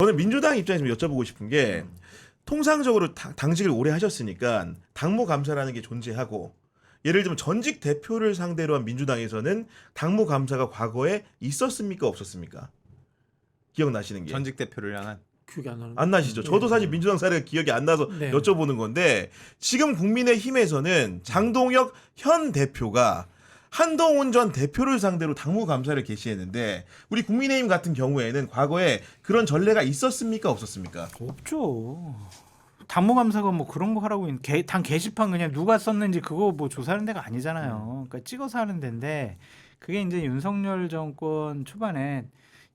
저는 민주당 입장에서 여쭤보고 싶은 게 통상적으로 당직을 오래 하셨으니까 당무감사라는 게 존재하고 예를 들면 전직 대표를 상대로 한 민주당에서는 당무감사가 과거에 있었습니까 없었습니까? 기억나시는 게? 전직 대표를 향한 기억이 안 나는. 안 나시죠? 저도 사실 민주당 사례가 기억이 안 나서 네. 여쭤보는 건데 지금 국민의힘에서는 장동혁 현 대표가 한동훈 전 대표를 상대로 당무감사를 개시했는데 우리 국민의힘 같은 경우에는 과거에 그런 전례가 있었습니까 없었습니까? 없죠. 당무감사가 뭐 그런 거 하라고 당 게시판 그냥 누가 썼는지 그거 뭐 조사하는 데가 아니잖아요. 그러니까 찍어서 하는 데인데 그게 이제 윤석열 정권 초반에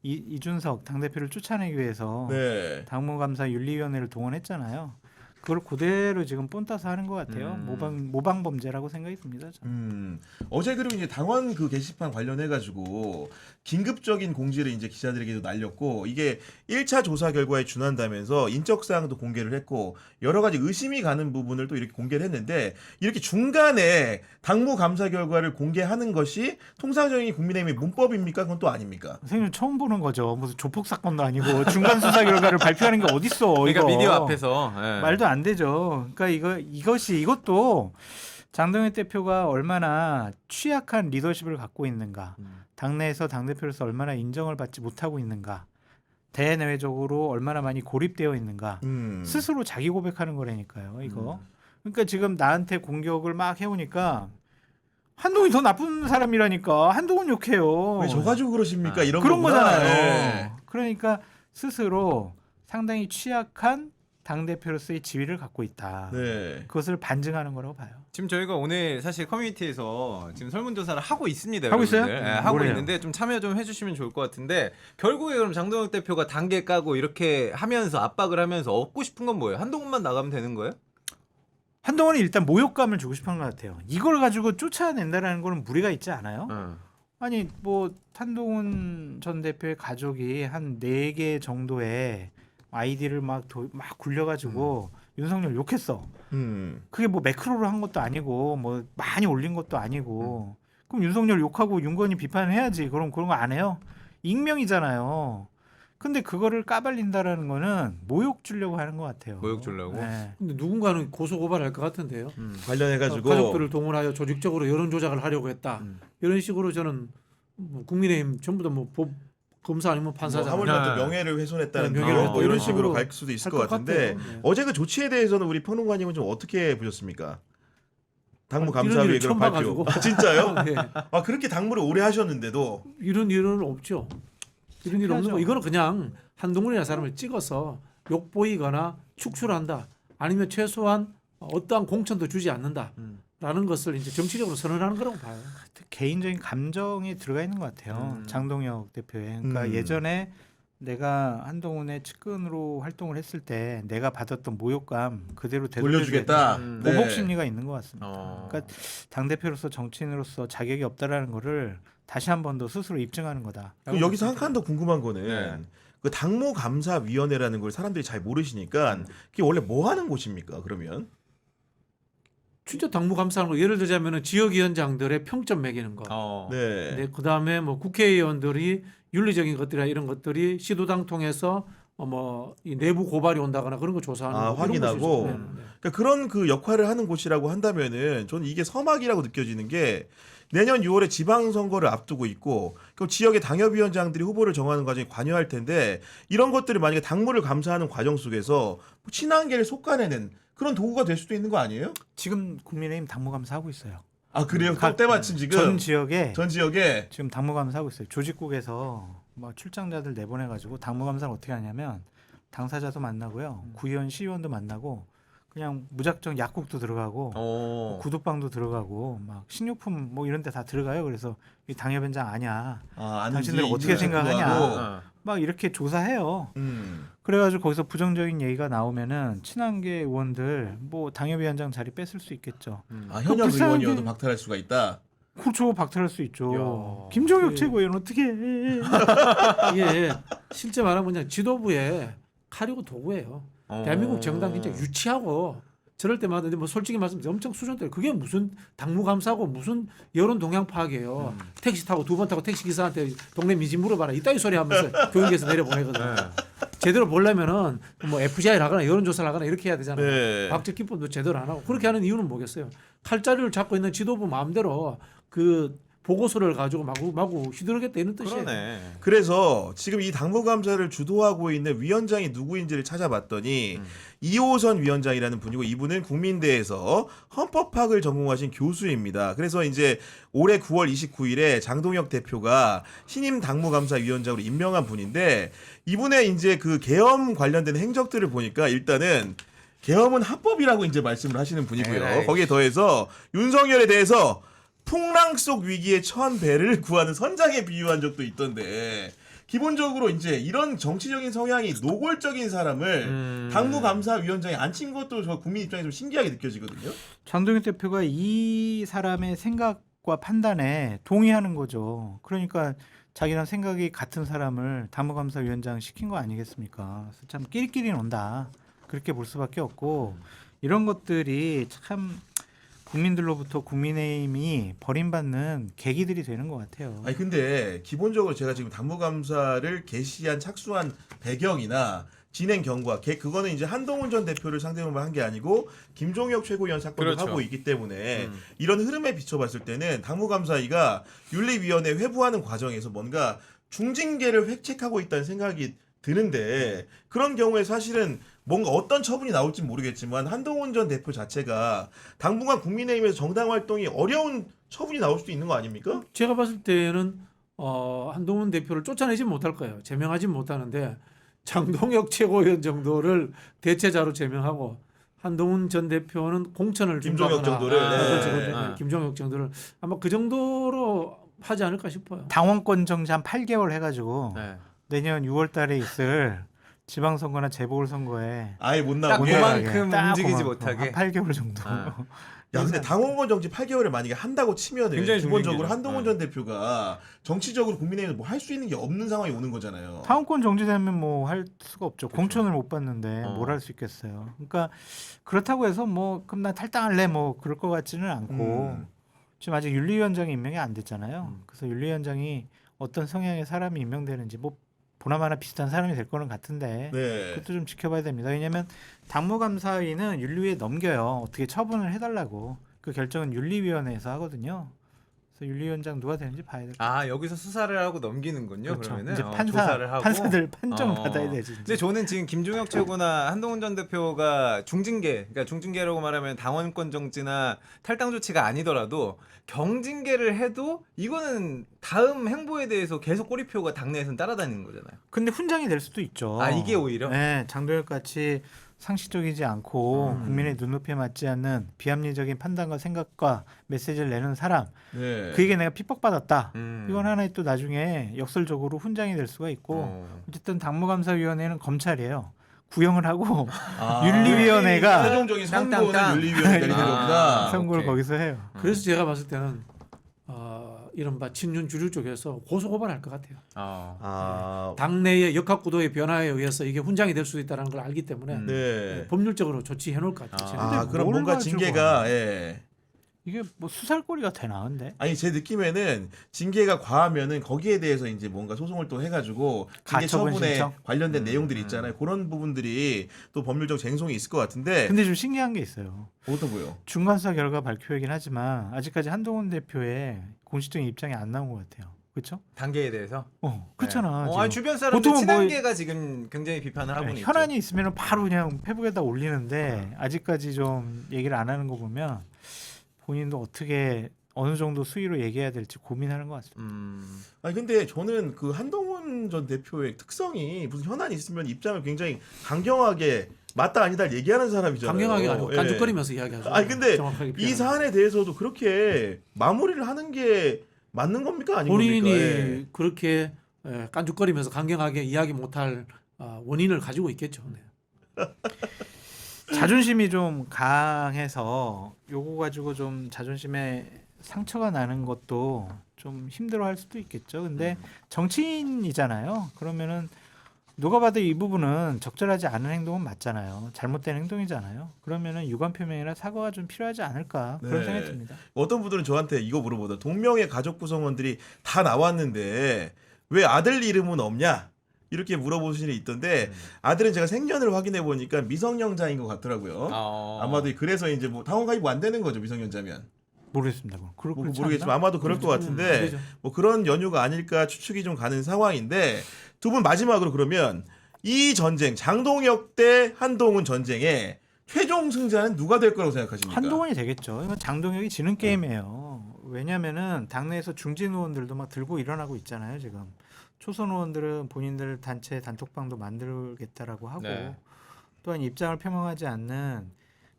이준석 당대표를 쫓아내기 위해서 네. 당무감사 윤리위원회를 동원했잖아요. 그걸 그대로 지금 본따서 하는 것 같아요. 모방 범죄라고 생각이 듭니다. 저는. 어제 그리고 이제 당원 그 게시판 관련해 가지고 긴급적인 공지를 이제 기자들에게도 날렸고 이게 1차 조사 결과에 준한다면서 인적 사항도 공개를 했고 여러 가지 의심이 가는 부분을 또 이렇게 공개를 했는데 이렇게 중간에 당무 감사 결과를 공개하는 것이 통상적인 국민의힘의 문법입니까? 그건 또 아닙니까? 선생님 처음 보는 거죠. 무슨 조폭 사건도 아니고 중간 수사 결과를 발표하는 게 어딨어? 그러니까 이거. 미디어 앞에서 말도 안 되죠. 그러니까 이것도 장동혁 대표가 얼마나 취약한 리더십을 갖고 있는가, 당내에서 당대표로서 얼마나 인정을 받지 못하고 있는가, 대내외적으로 얼마나 많이 고립되어 있는가, 스스로 자기 고백하는 거라니까요. 이거. 그러니까 지금 나한테 공격을 막 해오니까 한동훈이 더 나쁜 사람이라니까 한동훈 욕해요. 왜 저 가지고 그러십니까? 이런 그런 거구나. 거잖아요. 네. 그러니까 스스로 상당히 취약한 당대표로서의 지위를 갖고 있다. 네. 그것을 반증하는 거라고 봐요. 지금 저희가 오늘 사실 커뮤니티에서 지금 설문조사를 하고 있습니다. 하고 있어요? 여러분들. 네, 하고 뭐래요? 있는데 좀 참여 좀 해주시면 좋을 것 같은데 결국에 그럼 장동혁 대표가 단계 까고 이렇게 하면서 압박을 하면서 얻고 싶은 건 뭐예요? 한동훈만 나가면 되는 거예요? 한동훈이 일단 모욕감을 주고 싶은 것 같아요. 이걸 가지고 쫓아낸다라는 거는 무리가 있지 않아요? 아니 뭐 한동훈 전 대표의 가족이 한 4개 정도의 아이디를 막 굴려가지고 윤석열 욕했어. 그게 뭐 매크로로 한 것도 아니고 뭐 많이 올린 것도 아니고 그럼 윤석열 욕하고 윤건이 비판을 해야지. 그럼 그런 거 안 해요? 익명이잖아요. 근데 그거를 까발린다라는 거는 모욕 주려고 하는 것 같아요. 모욕 주려고? 네. 근데 누군가는 고소 고발할 것 같은데요. 관련해 가지고 가족들을 동원하여 조직적으로 여론 조작을 하려고 했다. 이런 식으로 저는 뭐 국민의힘 전부 다 뭐 검사 아니면 판사잖아요. 하물며 또 명예를 훼손했다는 네, 등 명예를 뭐 이런 그런 식으로 식으로 갈 수도 있을 할 것 것 같은데 같아요. 네. 어제 그 조치에 대해서는 우리 평론가님은 좀 어떻게 보셨습니까? 당무 이런 감사위의 일을 그런 처음 발표. 봐가지고. 아, 진짜요? 네. 아 그렇게 당무를 오래 하셨는데도 이런 일은 없죠. 이런 일 없는 거. 이거는 그냥 한동훈이라는 사람을 찍어서 욕보이거나 축출한다. 아니면 최소한 어떠한 공천도 주지 않는다라는 것을 이제 정치적으로 선언하는 거라고 봐요. 개인적인 감정이 들어가 있는 것 같아요. 장동혁 대표의. 그러니까 예전에 내가 한동훈의 측근으로 활동을 했을 때 내가 받았던 모욕감 그대로 돌려주겠다. 네. 보복 심리가 있는 것 같습니다. 그러니까 당 대표로서 정치인으로서 자격이 없다라는 거를 다시 한 번 더 스스로 입증하는 거다. 그럼 여기서 한 칸 더 궁금한 거는 네. 그 당무감사위원회라는 걸 사람들이 잘 모르시니까 그게 원래 뭐 하는 곳입니까? 그러면 진짜 당무감사하는 거 예를 들자면은 지역위원장들의 평점 매기는 거. 네. 네, 그다음에 뭐 국회의원들이 윤리적인 것들이나 이런 것들이 시도당 통해서 이 내부 고발이 온다거나 그런 거 조사하는 거 확인하고 이런 것이죠. 그러니까 그런 그 역할을 하는 곳이라고 한다면은 저는 이게 서막이라고 느껴지는 게 내년 6월에 지방선거를 앞두고 있고 그 지역의 당협위원장들이 후보를 정하는 과정에 관여할 텐데 이런 것들을 만약에 당무를 감사하는 과정 속에서 친한계를 솎아내는 그런 도구가 될 수도 있는 거 아니에요? 지금 국민의힘 당무감사 하고 있어요. 아 그래요? 때마침 지금 전 지역에 전 지역에 지금 당무감사 하고 있어요. 조직국에서 뭐 출장자들 내보내가지고 당무감사를 어떻게 하냐면 당사자도 만나고요, 구의원, 시의원도 만나고 그냥 무작정 약국도 들어가고 구두방도 들어가고 막 식료품 뭐 이런 데 다 들어가요. 그래서 이 당협위원장 아냐, 당신들 어떻게 생각하냐, 막 이렇게 조사해요. 그래가지고 거기서 부정적인 얘기가 나오면은 친한계 의원들 뭐 당협위원장 자리 뺏을 수 있겠죠. 현역 불쌍하게- 의원이어도 박탈할 수가 있다. 그렇죠, 박탈할 수 있죠. 야. 김종혁 예. 최고위원 어떻게 해? 이게 실제 말하면 그냥 지도부의 칼이고 도구예요. 대한민국 정당 진짜 유치하고 저럴 때마다 근데 뭐 솔직히 말씀드리면 엄청 수준대로 그게 무슨 당무감사고 무슨 여론 동향 파악이에요. 택시 타고 2번 타고 택시 기사한테 동네 민심 물어봐라 이따위 소리 하면서 교육에서 내려보내거든요. 제대로 보려면은 뭐 FCI를 하거나 여론조사를 하거나 이렇게 해야 되잖아요. 네. 과학적 기법도 제대로 안 하고 그렇게 하는 이유는 뭐겠어요? 칼자루를 잡고 있는 지도부 마음대로 그 보고서를 가지고 마구 휘두르겠다 이런 뜻이에요. 그러네. 그래서 지금 이 당무감사를 주도하고 있는 위원장이 누구인지를 찾아봤더니 이호선 위원장이라는 분이고 이분은 국민대에서 헌법학을 전공하신 교수입니다. 그래서 이제 올해 9월 29일에 장동혁 대표가 신임 당무감사위원장으로 임명한 분인데 이분의 이제 그 계엄 관련된 행적들을 보니까 일단은 계엄은 합법이라고 이제 말씀을 하시는 분이고요. 에라이. 거기에 더해서 윤석열에 대해서 풍랑 속 위기에 처한 배를 구하는 선장에 비유한 적도 있던데 기본적으로 이제 이런 정치적인 성향이 노골적인 사람을 당무감사위원장에 앉힌 것도 저 국민 입장에 좀 신기하게 느껴지거든요. 장동혁 대표가 이 사람의 생각과 판단에 동의하는 거죠. 그러니까 자기랑 생각이 같은 사람을 당무감사위원장 시킨 거 아니겠습니까? 그래서 참 끼리끼리 논다. 그렇게 볼 수밖에 없고 이런 것들이 참 국민들로부터 국민의힘이 버림받는 계기들이 되는 것 같아요. 아니 근데 기본적으로 제가 지금 당무감사를 개시한 착수한 배경이나 진행 경과 그거는 이제 한동훈 전 대표를 상대로 한 게 아니고 김종혁 최고위원 사건을 그렇죠. 하고 있기 때문에 이런 흐름에 비춰봤을 때는 당무감사위가 윤리위원회 회부하는 과정에서 뭔가 중징계를 획책하고 있다는 생각이 드는데 그런 경우에 사실은 뭔가 어떤 처분이 나올지 모르겠지만 한동훈 전 대표 자체가 당분간 국민의힘에서 정당 활동이 어려운 처분이 나올 수도 있는 거 아닙니까? 제가 봤을 때는 한동훈 대표를 쫓아내지 못할 거예요. 제명하지 못하는데 장동혁 최고위원 정도를 대체자로 제명하고 한동훈 전 대표는 공천을 김종혁 준다거나 정도를 네. 김종혁 정도를 아마 그 정도로 하지 않을까 싶어요. 당원권 정지 한 8개월 해가지고 네. 내년 6월달에 있을 지방선거나 재보궐선거에 아예 못 딱 나오고. 그만큼 딱 움직이지 그만큼 못하게. 한 8개월 정도. 야 근데 당원권 정지 8개월을 만약에 한다고 치면은 굉장히 기본적으로 중징계죠. 한동훈 전 대표가 정치적으로 국민의힘에서 뭐 할 수 있는 게 없는 상황이 오는 거잖아요. 당원권 정지되면 뭐 할 수가 없죠. 공천을 못 받는데 뭘 할 수 있겠어요. 그러니까 그렇다고 해서 뭐 그럼 나 탈당할래 뭐 그럴 것 같지는 않고 지금 아직 윤리위원장이 임명이 안 됐잖아요. 그래서 윤리위원장이 어떤 성향의 사람이 임명되는지 뭐 보나마나 비슷한 사람이 될 거는 같은데 네. 그것도 좀 지켜봐야 됩니다. 왜냐하면 당무감사위는 윤리위에 넘겨요. 어떻게 처분을 해달라고. 그 결정은 윤리위원회에서 하거든요. 그래서 윤리위원장 누가 되는지 봐야 될 것 같아요. 여기서 수사를 하고 넘기는군요. 그렇죠. 그러면은 이제 조사를 하고. 판사들 판정을 받아야 되지. 이제. 근데 저는 지금 김종혁 최고나 한동훈 전 대표가 그러니까 중징계라고 말하면 당원권 정지나 탈당 조치가 아니더라도 경징계를 해도 이거는 다음 행보에 대해서 계속 꼬리표가 당내에서는 따라다니는 거잖아요. 근데 훈장이 될 수도 있죠. 아, 이게 오히려? 네, 장도혁 같이 상식적이지 않고 국민의 눈높이에 맞지 않는 비합리적인 판단과 생각과 메시지를 내는 사람, 네. 그에게 내가 핍박받았다. 음. 이건 하나의 또 나중에 역설적으로 훈장이 될 수가 있고 어쨌든 당무감사위원회는 검찰이에요. 구형을 하고 윤리위원회가 최종적인 선고는 땅땅땅. 윤리위원회 내리는 아. 거구나. 선고를 오케이. 거기서 해요. 그래서 제가 봤을 때는 이른바 친윤 주류 쪽에서 고소 고발할 것 같아요. 아, 당내의 역학구도의 변화에 의해서 이게 훈장이 될 수도 있다는 걸 알기 때문에 네. 법률적으로 조치해 놓을 것 같아요. 아, 근데 그럼 뭘 뭔가 가지고 징계가 예. 이게 뭐 수살거리가 되나 근데? 아니 제 느낌에는 징계가 과하면은 거기에 대해서 이제 뭔가 소송을 또 해가지고 징계 가처분 처분에 신청? 관련된 내용들이 있잖아요. 그런 부분들이 또 법률적 쟁송이 있을 것 같은데 근데 좀 신기한 게 있어요. 어떤 거요? 중간수사 결과 발표이긴 하지만 아직까지 한동훈 대표의 공식적인 입장이 안 나온 것 같아요. 그렇죠? 단계에 대해서. 그렇잖아. 네. 지금. 아니, 주변 사람들 보통은 친한계가 지금 굉장히 비판을 하고 네, 있죠. 현안이 있으면 바로 그냥 페북에다 올리는데 아직까지 좀 얘기를 안 하는 거 보면 본인도 어떻게 어느 정도 수위로 얘기해야 될지 고민하는 것 같습니다. 아니 근데 저는 그 한동훈 전 대표의 특성이 무슨 현안이 있으면 입장을 굉장히 강경하게 맞다 아니다 얘기하는 사람이잖아요. 강경하게 아니고 예. 깐죽거리면서 이야기하죠. 아니 근데 정확하게 이 표현하면. 사안에 대해서도 그렇게 마무리를 하는 게 맞는 겁니까 아닌 본인이 겁니까? 예. 그렇게 깐죽거리면서 강경하게 이야기 못할 원인을 가지고 있겠죠. 네. 자존심이 좀 강해서 요거 가지고 좀 자존심에 상처가 나는 것도 좀 힘들어할 수도 있겠죠. 근데 정치인이잖아요. 그러면은 누가 봐도 이 부분은 적절하지 않은 행동은 맞잖아요. 잘못된 행동이잖아요. 그러면은 유감 표명이나 사과가 좀 필요하지 않을까 그런 네. 생각이 듭니다. 어떤 분들은 저한테 이거 물어보다 동명의 가족 구성원들이 다 나왔는데 왜 아들 이름은 없냐? 이렇게 물어보시는 게 있던데 아들은 제가 생년을 확인해 보니까 미성년자인 것 같더라고요. 아마도 그래서 이제 뭐 당원 가입 안 되는 거죠 미성년자면. 모르겠습니다. 뭐 모르겠지만 아마도 그럴 것 같은데 되죠. 뭐 그런 연유가 아닐까 추측이 좀 가는 상황인데 두 분 마지막으로 그러면 이 전쟁 장동혁 대 한동훈 전쟁에 최종 승자는 누가 될 거라고 생각하십니까? 한동훈이 되겠죠. 이건 장동혁이 지는 게임이에요. 왜냐면은 당내에서 중진 의원들도 막 들고 일어나고 있잖아요. 지금 초선 의원들은 본인들 단체 단톡방도 만들겠다라고 하고 네. 또한 입장을 표명하지 않는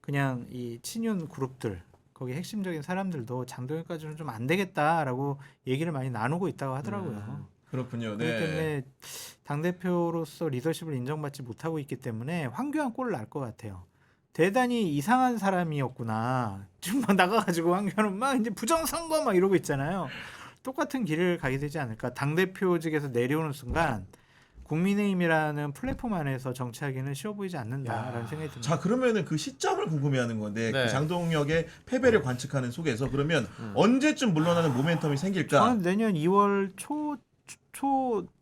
그냥 이 친윤 그룹들 거기 핵심적인 사람들도 장동혁까지는 좀 안 되겠다라고 얘기를 많이 나누고 있다고 하더라고요. 그렇군요. 그렇기 네. 때문에 당 대표로서 리더십을 인정받지 못하고 있기 때문에 황교안 꼴을 날 것 같아요. 대단히 이상한 사람이었구나. 지금 막 나가가지고 황교안은 막 이제 부정선거 막 이러고 있잖아요. 똑같은 길을 가게 되지 않을까. 당 대표직에서 내려오는 순간 국민의힘이라는 플랫폼 안에서 정치하기는 쉬워 보이지 않는다라는 생각이 듭니다. 자 그러면은 그 시점을 궁금해하는 건데 네. 그 장동혁의 패배를 관측하는 속에서 그러면 언제쯤 물러나는 모멘텀이 생길까? 저는 내년 2월 초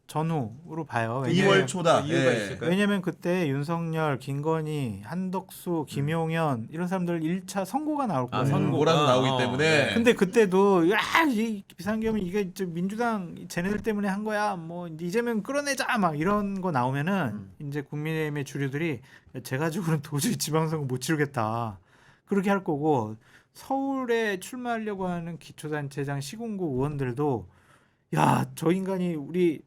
전후로 봐요. 2월 초다. 이유가 예. 있을까요? 왜냐면 그때 윤석열, 김건희, 한덕수, 김용현 이런 사람들 1차 선고가 나올 거예요. 선고가. 몰아서 나오기 때문에. 네. 근데 그때도 이 비상계엄이 이게 민주당 쟤네들 때문에 한 거야. 뭐 이재명 끌어내자 막 이런 거 나오면은 이제 국민의힘의 주류들이 제 가지고는 도저히 지방선거 못 치르겠다. 그렇게 할 거고 서울에 출마하려고 하는 기초단체장 시군구 의원들도 야, 저 인간이 우리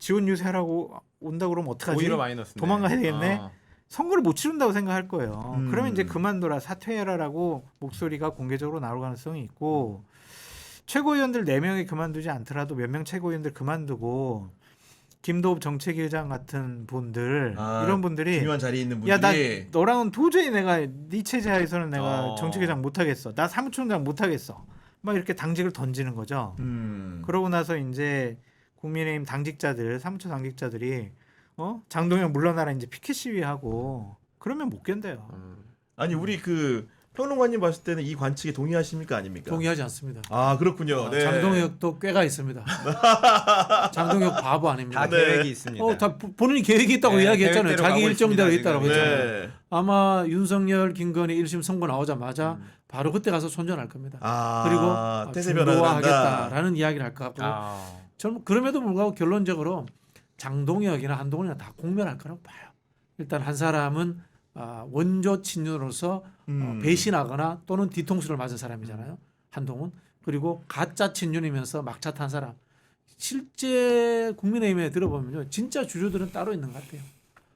지원 유세하라고 온다 그러면 어떡하지? 오히려 마이너스네. 도망가야 되겠네. 선거를 못 치른다고 생각할 거예요. 음. 그러면 이제 그만둬라 사퇴해라라고 목소리가 공개적으로 나올 가능성이 있고 최고위원들 4명이 그만두지 않더라도 몇 명 최고위원들 그만두고 김도읍 정책위의장 같은 분들 이런 분들이 중요한 자리에 있는 분들이 야 나 너랑은 도저히 내가 네 체제하에서는 내가 어. 정책위의장 못하겠어. 나 사무총장 못하겠어. 막 이렇게 당직을 던지는 거죠. 그러고 나서 이제 국민의힘 당직자들 사무처 당직자들이 장동혁 물러나라 이제 피켓 시위하고 그러면 못 견뎌요. 아니 우리 그 평론가님 봤을 때는 이 관측에 동의하십니까 아닙니까? 동의하지 않습니다. 아 그렇군요. 네. 장동혁도 꾀가 있습니다. 장동혁 바보 아닙니다. 다 계획이 있습니다. 다 본인이 계획이 있다고 네, 이야기했잖아요. 계획대로 자기 가고 일정대로 있습니다, 있다고 지금. 했잖아요. 네. 아마 윤석열, 김건희 1심 선고 나오자마자 바로 그때 가서 손절할 겁니다. 아 그리고 태세 변화를 한다. 중도화하겠다라는 이야기를 할 것 같고요. 아. 저는 그럼에도 불구하고 결론적으로 장동혁이나 한동훈이나 다 공멸할 거라고 봐요. 일단 한 사람은 원조 친윤으로서 배신하거나 또는 뒤통수를 맞은 사람이잖아요. 한동훈. 그리고 가짜 친윤이면서 막차 탄 사람. 실제 국민의힘에 들어보면요. 진짜 주류들은 따로 있는 것 같아요.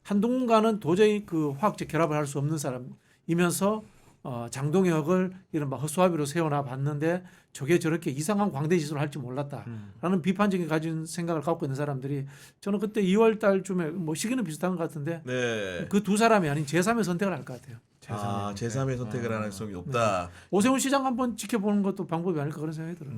한동훈과는 도저히 그 화학적 결합을 할 수 없는 사람이면서 장동혁을 이런 막 허수아비로 세워놔 봤는데 저게 저렇게 이상한 광대짓을 할지 몰랐다라는 비판적인 가진 생각을 갖고 있는 사람들이 저는 그때 2월 달쯤에 뭐 시기는 비슷한 것 같은데 네. 그 두 사람이 아닌 제3의 선택을 할 것 같아요. 제3의 선택을 할 가능성이 높다. 오세훈 시장 한번 지켜보는 것도 방법이 아닐까 그런 생각이 들어요.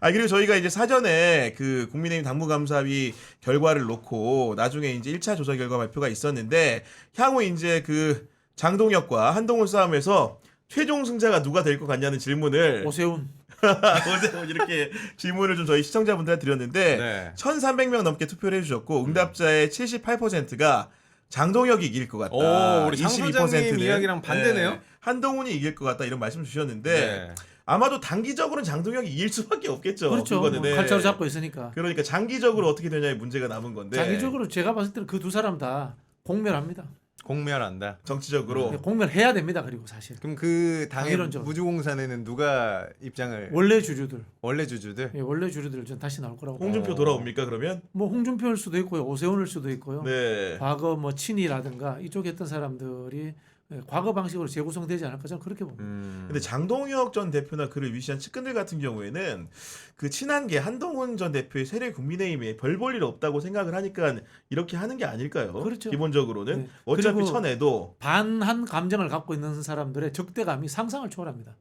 그리고 저희가 이제 사전에 그 국민의힘 당무감사위 결과를 놓고 나중에 이제 1차 조사 결과 발표가 있었는데 향후 이제 그 장동혁과 한동훈 싸움에서 최종 승자가 누가 될 것 같냐는 질문을 오세훈. 이렇게 질문을 좀 저희 시청자분들한테 드렸는데 네. 1,300명 넘게 투표를 해주셨고 응답자의 78%가 장동혁이 이길 것 같다. 오, 우리 장 소장님 이야기랑 반대네요. 네, 한동훈이 이길 것 같다 이런 말씀 주셨는데 네. 아마도 단기적으로는 장동혁이 이길 수밖에 없겠죠. 그렇죠. 그거는. 네. 칼자루 잡고 있으니까. 그러니까 장기적으로 어떻게 되냐의 문제가 남은 건데. 장기적으로 제가 봤을 때는 그 두 사람 다 공멸합니다. 공멸한다. 정치적으로. 공멸해야 됩니다. 그리고 사실 그럼 그 당의 당일론적으로. 무주공산에는 누가 입장을 원래 주주들, 원래 주주들? 원래 주주들 전 다시 나올 거라고. 봐요. 홍준표 돌아옵니까 그러면? 뭐 홍준표일 수도 있고요, 오세훈일 수도 있고요. 네. 과거 뭐 친이라든가 이쪽에 했던 사람들이 과거 방식으로 재구성되지 않을까 저는 그렇게 봅니다. 근데 장동혁 전 대표나 그를 위시한 측근들 같은 경우에는 그 친한계 한동훈 전 대표의 세력 국민의힘에 별 볼 일 없다고 생각을 하니까 이렇게 하는 게 아닐까요? 그렇죠. 기본적으로는 네. 어차피 그리고 쳐내도 반한 감정을 갖고 있는 사람들의 적대감이 상상을 초월합니다.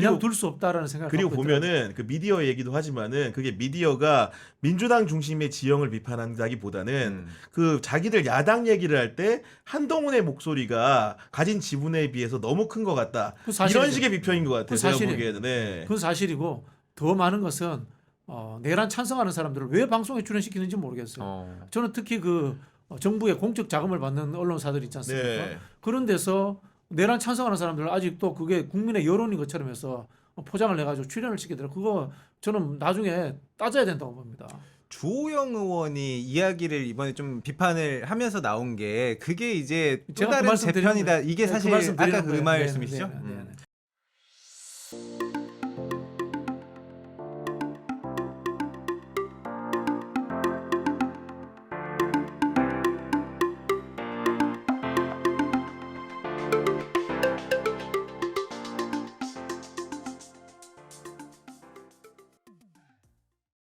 그냥 둘 수 없다라는 생각을 그리고 갖고 있더라고요. 보면은 그 미디어 얘기도 하지만은 그게 미디어가 민주당 중심의 지형을 비판한다기보다는 그 자기들 야당 얘기를 할 때 한동훈의 목소리가 가진 지분에 비해서 너무 큰 것 같다. 그 사실이죠. 이런 식의 비평인 것 같아요. 그 제가 사실이에요. 보기에는. 네. 그건 사실이고 더 많은 것은 내란 찬성하는 사람들을 왜 방송에 출연시키는지 모르겠어요. 저는 특히 그 정부의 공적 자금을 받는 언론사들 있지 않습니까? 네. 그런 데서 내란 찬성하는 사람들 아직도 그게 국민의 여론인 것처럼 해서 포장을 해가지고 출연을 시키더라고요. 그거 저는 나중에 따져야 된다고 봅니다. 주호영 의원이 이야기를 이번에 좀 비판을 하면서 나온 게 그게 이제 또 제가 그 다른 말씀 드리는 재편이다. 거예요. 이게 네, 사실 그 말씀 아까 드리는 그 거예요. 말씀이시죠? 네, 네, 네, 네.